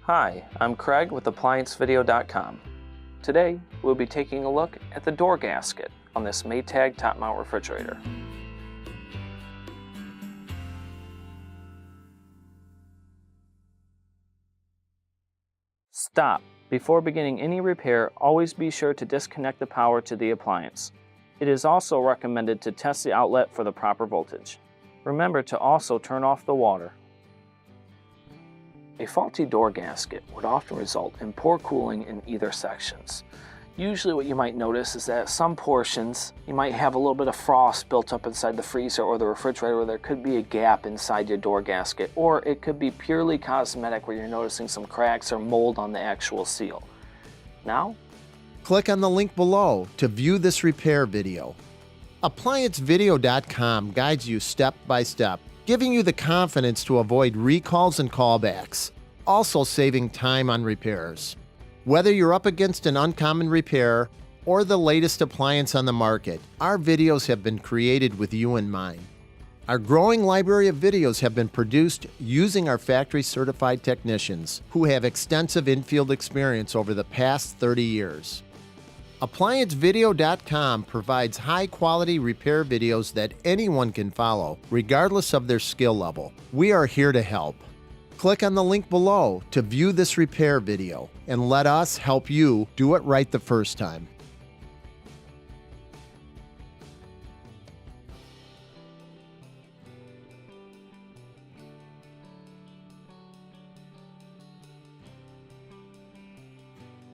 Hi, I'm Craig with ApplianceVideo.com. Today, we'll be taking a look at the door gasket on this Maytag top mount refrigerator. Stop. Before beginning any repair, always be sure to disconnect the power to the appliance. It is also recommended to test the outlet for the proper voltage. Remember to also turn off the water. A faulty door gasket would often result in poor cooling in either sections. Usually what you might notice is that at some portions you might have a little bit of frost built up inside the freezer or the refrigerator, where there could be a gap inside your door gasket, or it could be purely cosmetic where you're noticing some cracks or mold on the actual seal. Now, click on the link below to view this repair video. ApplianceVideo.com guides you step by step, giving you the confidence to avoid recalls and callbacks, also saving time on repairs. Whether you're up against an uncommon repair or the latest appliance on the market, our videos have been created with you in mind. Our growing library of videos have been produced using our factory-certified technicians who have extensive infield experience over the past 30 years. ApplianceVideo.com provides high-quality repair videos that anyone can follow, regardless of their skill level. We are here to help. Click on the link below to view this repair video and let us help you do it right the first time.